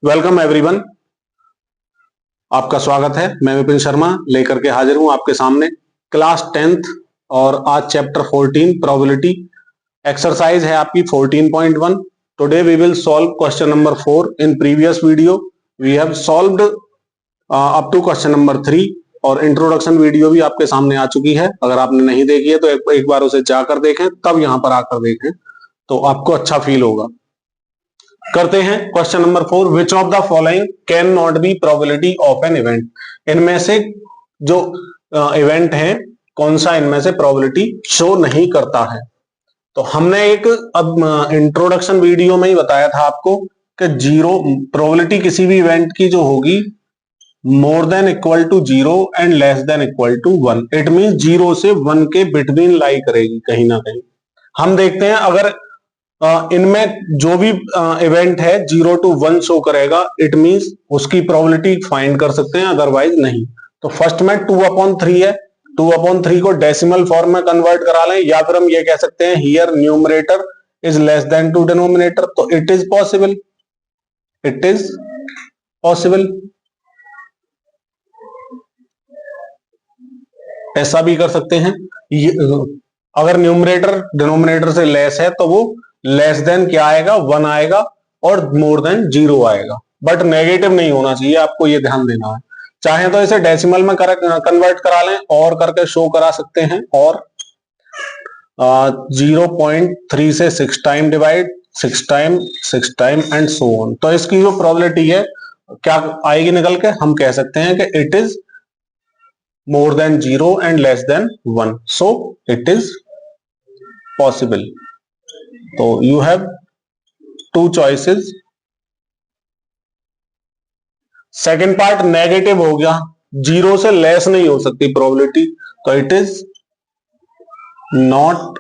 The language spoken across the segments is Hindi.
वेलकम एवरीवन, आपका स्वागत है। मैं विपिन शर्मा लेकर के हाजिर हूं आपके सामने क्लास 10th और आज चैप्टर 14 प्रोबेबिलिटी एक्सरसाइज है आपकी 14.1। Today we will solve question number 4। In previous video we have solved up to question number 3 और इंट्रोडक्शन वीडियो भी आपके सामने आ चुकी है। अगर आपने नहीं देखी है तो एक बार उसे जाकर देखें, तब यहां पर आकर देखें तो आपको अच्छा फील होगा। करते हैं question number 4। Which of the following can not be probability of an event. इनमें से जो इवेंट है कौन सा इनमें से प्रोबेबिलिटी शो नहीं करता है। तो हमने एक अब इंट्रोडक्शन वीडियो में ही बताया था आपको कि जीरो प्रोबेबिलिटी किसी भी इवेंट की जो होगी more than equal to 0 and less than equal to 1। It mean 0 से 1 के बिटवीन लाई करेगी कहीं ना कहीं। हम देखते हैं अगर इनमें जो भी इवेंट है 0 to 1 शो करेगा, इट मींस उसकी प्रोबेबिलिटी फाइंड कर सकते हैं, अदरवाइज नहीं। तो फर्स्ट में 2/3 है, 2/3 को डेसिमल फॉर्म में कन्वर्ट करा लें, या फिर हम ये कह सकते हैं here numerator is less than to denominator. तो it is possible, it is possible. ऐसा भी कर सकते हैं, अगर न्यूमरेटर डिनोमिनेटर से लेस है तो वो लेस देन क्या आएगा, 1 आएगा, और मोर देन 0 आएगा। बट नेगेटिव नहीं होना चाहिए, आपको ये ध्यान देना है। चाहे तो इसे डेसिमल में कन्वर्ट करा लें और करके शो करा सकते हैं, और 0.3 से 6 time divide, 6 time and so on. तो इसकी जो प्रोबेबिलिटी है क्या आएगी निकल के, हम कह सकते हैं कि it is more than 0 and less than 1, so it is possible. तो you have 2 choices. Second part negative हो गया, 0 से लेस नहीं हो सकती प्रोबेबिलिटी, तो it is not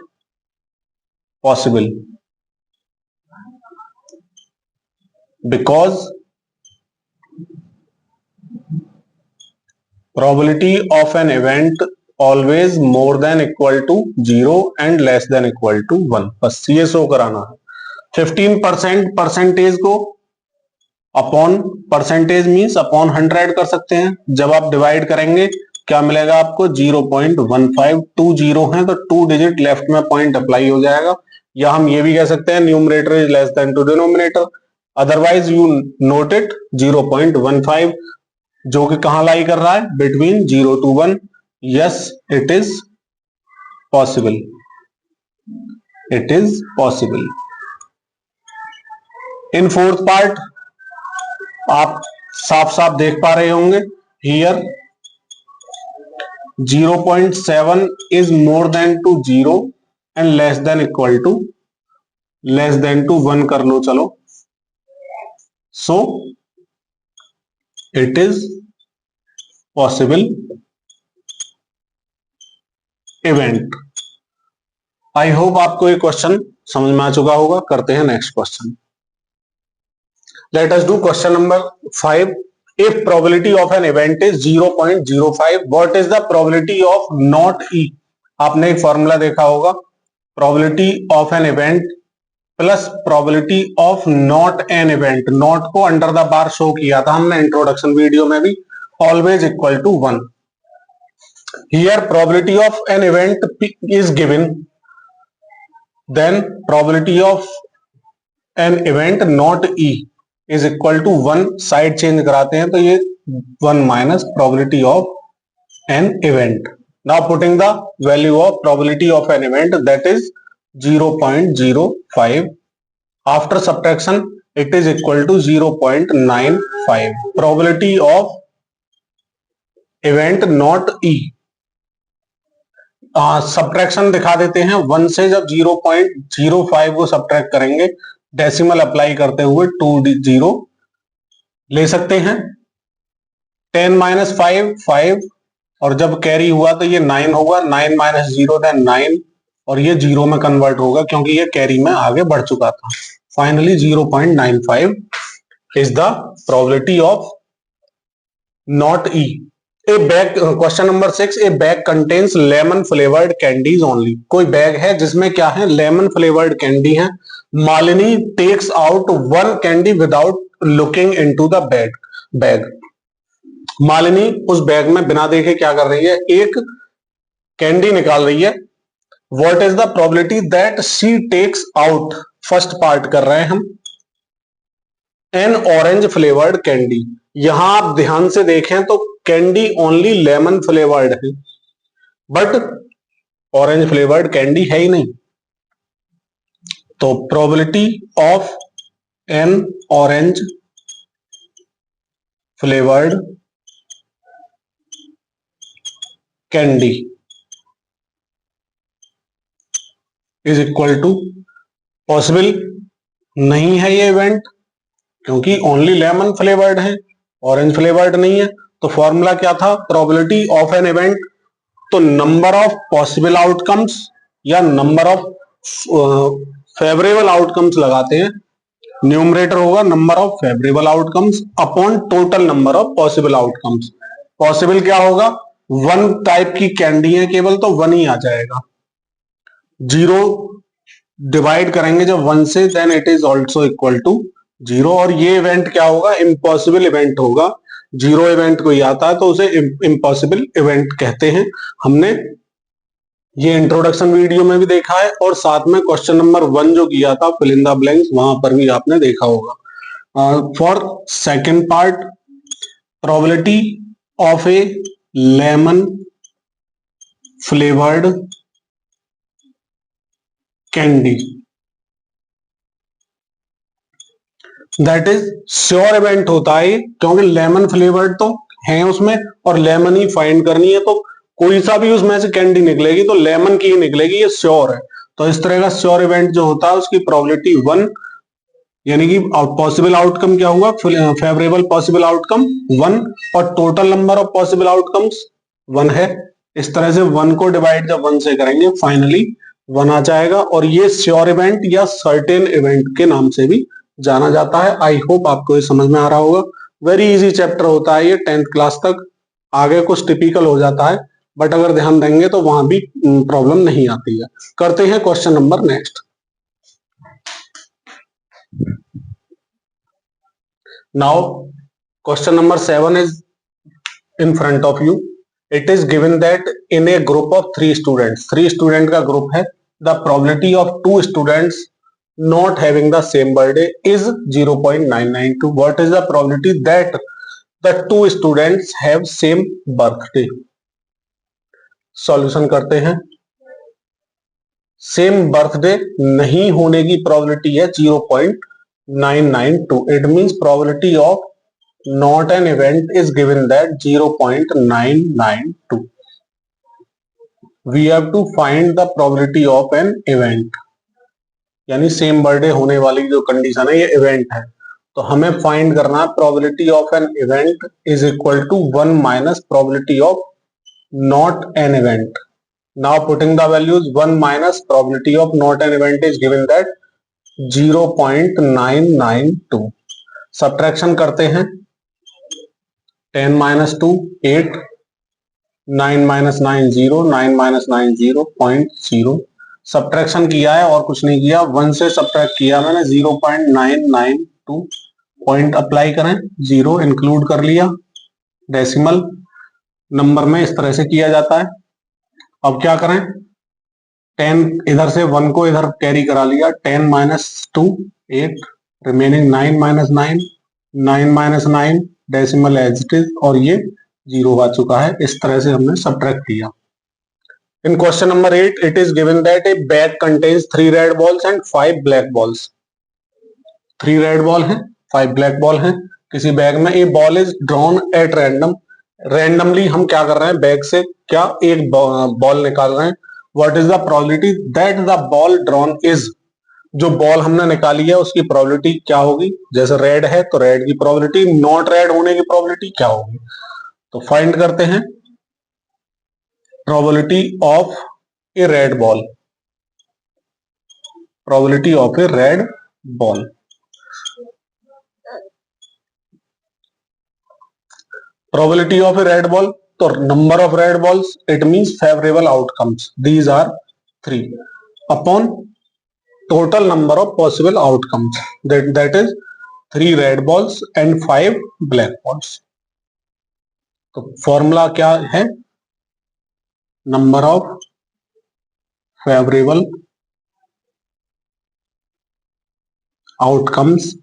possible because probability of an event always more than equal to 0 and less than equal to 1। बस ये शो कराना है। 15% परसेंटेज को अपॉन परसेंटेज मींस अपॉन 100 कर सकते हैं। जब आप डिवाइड करेंगे क्या मिलेगा आपको, 0.15। 2 0 है तो 2 डिजिट लेफ्ट में पॉइंट अप्लाई हो जाएगा। या हम ये भी कह सकते हैं numerator is less than to denominator, otherwise you note it 0.15, जो कि कहां लाई कर रहा है, between 0 to 1। Yes, it is possible. It is possible. In fourth part, आप साफ साफ देख पा रहे होंगे, here 0.7 is more than to 0 and less than equal to 1 कर लो चलो। So it is possible event. I hope आपको ये क्वेश्चन समझ में आ चुका होगा। करते हैं next question. Let us do question number 5। If probability of an event is 0.05, what is the probability of not E. आपने एक फॉर्मूला देखा होगा, probability of an event plus probability of not an event. Not को अंडर द बार शो किया था हमने इंट्रोडक्शन वीडियो में भी, always equal to 1। Here probability of an event is given, then probability of an event not E is equal to 1। Side change कराते हैं तो ये 1 minus probability of an event। Now putting the value of probability of an event, that is 0.05। After subtraction it is equal to 0.95। probability of event not E, subtraction दिखा देते हैं। 1 से जब 0.05 को सब्ट्रैक्ट करेंगे, डेसिमल अप्लाई करते हुए 2 0 ले सकते हैं। 10 - 5 5, और जब कैरी हुआ तो ये 9 होगा। 9 - 0 देन 9, और ये 0 में कन्वर्ट होगा क्योंकि ये कैरी में आगे बढ़ चुका था। Finally 0.95 is the probability of not E. A bag, question number 6, a bag contains lemon flavoured candies only. कोई बैग है जिसमें क्या है, लेमन फ्लेवर्ड कैंडी है। Malini takes out 1 candy without looking into the bag. Malini उस बैग में बिना देखे क्या कर रही है, एक कैंडी निकाल रही है। What is the probability that she takes out, first part कर रहे हैं हम, एन ऑरेंज फ्लेवर्ड कैंडी। यहां आप ध्यान से देखें तो कैंडी ओनली लेमन फ्लेवर्ड है, बट ऑरेंज फ्लेवर्ड कैंडी है ही नहीं। तो probability of an orange flavoured candy is equal to, possible नहीं है ये इवेंट, क्योंकि ओनली लेमन फ्लेवर्ड है, ऑरेंज फ्लेवर्ड नहीं है। तो फॉर्मूला क्या था, प्रोबेबिलिटी ऑफ एन इवेंट, तो नंबर ऑफ पॉसिबल आउटकम्स या नंबर ऑफ फेवरेबल आउटकम्स लगाते हैं। न्यूमरेटर होगा number of favourable outcomes upon total number of possible outcomes. Possible क्या होगा, वन टाइप की कैंडी है केवल, तो वन ही आ जाएगा। जीरो डिवाइड करेंगे जब वन से, then it is also equal to zero. और ये इवेंट क्या होगा, इम्पॉसिबल इवेंट होगा। जीरो इवेंट कोई आता है तो उसे इम्पॉसिबल इवेंट कहते हैं। हमने ये इंट्रोडक्शन वीडियो में भी देखा है, और साथ में क्वेश्चन नंबर 1 जो किया था फिल इन द ब्लैंक्स, वहां पर भी आपने देखा होगा। For second part, probability of A lemon flavoured candy, that is sure event होता है, क्योंकि लेमन फ्लेवर्ड तो है उसमें और लेमन ही फाइंड करनी है, तो कोई सा भी उसमें से कैंडी निकलेगी तो लेमन की ही निकलेगी, ये श्योर है। तो इस तरह का श्योर इवेंट जो होता है उसकी प्रोबेबिलिटी 1, यानी कि पॉसिबल आउटकम क्या हुआ, फेवरेबल पॉसिबल आउटकम 1, और total number of possible outcomes 1 है। इस तरह से 1 को डिवाइड जब 1 से करेंगे फाइनली 1 आ जाएगा, और ये श्योर इवेंट या सर्टेन इवेंट के नाम से भी जाना जाता है। आई होप आपको ये समझ में आ रहा होगा। वेरी इजी चैप्टर होता है ये 10th क्लास तक, आगे कुछ टिपिकल हो जाता है, बट अगर ध्यान देंगे तो वहां भी प्रॉब्लम नहीं आती है। करते हैं question number next. Now question number 7 is in front of you. It is given that in A group of 3 students, 3 student का ग्रुप है, the probability of 2 students not having the same birthday is 0.992. What is the probability that the 2 students have same birthday? Solution करते हैं। सेम बर्थडे नहीं होने की प्रोबेबिलिटी है 0.992. It means probability of not an event is given that 0.992. We have to find the probability of an event, यानी सेम बर्थडे होने वाली जो कंडीशन है ये इवेंट है, तो हमें फाइंड करना है probability of an event is equal to 1 minus probability of not an event. Now putting the values, 1 minus probability of not an event is given that 0.992. Subtraction करते हैं, 10 माइनस 2 8, 9 माइनस 9 0, 9 माइनस 9 0.0। सब्ट्रैक्शन किया है और कुछ नहीं किया, 1 से सब्ट्रैक्ट किया मैंने, 0.992 पॉइंट अप्लाई करें, 0 इंक्लूड कर लिया। डेसिमल नंबर में इस तरह से किया जाता है। अब क्या करें, 10 इधर से 1 को इधर कैरी करा लिया, 10 minus 2 8, remaining 9 minus 9, 9 minus 9, decimal as it is, और ये 0 आ चुका है। इस तरह से हमने सब्ट्रैक्ट किया। In question number 8, it is given that a bag contains 3 red balls and 5 black balls. 3 red ball हैं, 5 black ball हैं किसी बैग में। A ball is drawn at random. Randomly हम क्या कर रहे हैं, बैग से क्या एक बॉल निकाल रहे हैं। What is the probability that the ball drawn is? जो बॉल हमने निकाली है उसकी प्रोबेबिलिटी क्या होगी, जैसे रेड है तो रेड की प्रोबेबिलिटी, नॉट रेड होने की प्रोबेबिलिटी क्या होगी। तो फाइंड करते हैं probability of a red ball, probability of a red ball। probability of a red ball, तो number of red balls, it means favorable outcomes, these are 3 upon total number of possible outcomes, that is 3 red balls and 5 black balls. तो फॉर्मूला क्या है? Number of favourable outcomes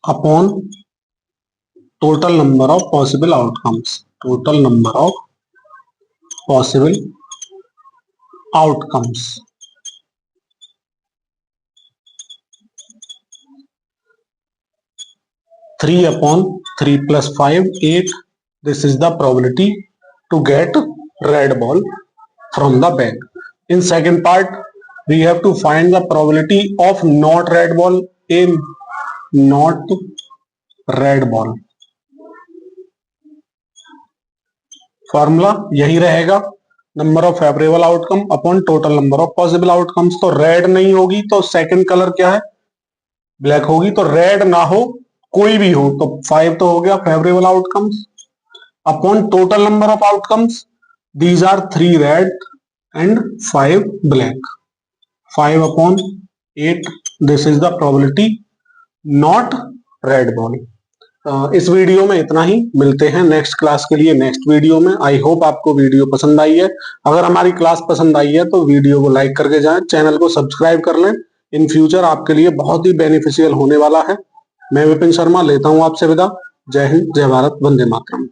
upon total number of possible outcomes, total number of possible outcomes। 3 upon 3 plus 5 8, this is the probability to get red ball from the bag. In second part we have to find the probability of not red ball in not red ball। Formula यही रहेगा, number of favourable outcome upon total number of possible outcomes. तो रेड नहीं होगी तो सेकंड कलर क्या है? ब्लैक होगी। तो रेड ना हो, कोई भी हो, तो 5 तो हो गया favourable outcomes upon total number of outcomes. These are 3 red and 5 black. 5 upon 8, this is the probability not red ball. इस वीडियो में इतना ही, मिलते हैं नेक्स्ट क्लास के लिए नेक्स्ट वीडियो में। आई होप आपको वीडियो पसंद आई है। अगर हमारी क्लास पसंद आई है तो वीडियो को लाइक करके जाएं, चैनल को सब्सक्राइब कर लें। इन फ्यूचर आपके लिए बहुत ही बेनिफिशियल होने वाला है। मैं विपिन शर्मा लेता हूं आपसे विदा। जय हिंद, जय भारत, वंदे मातरम।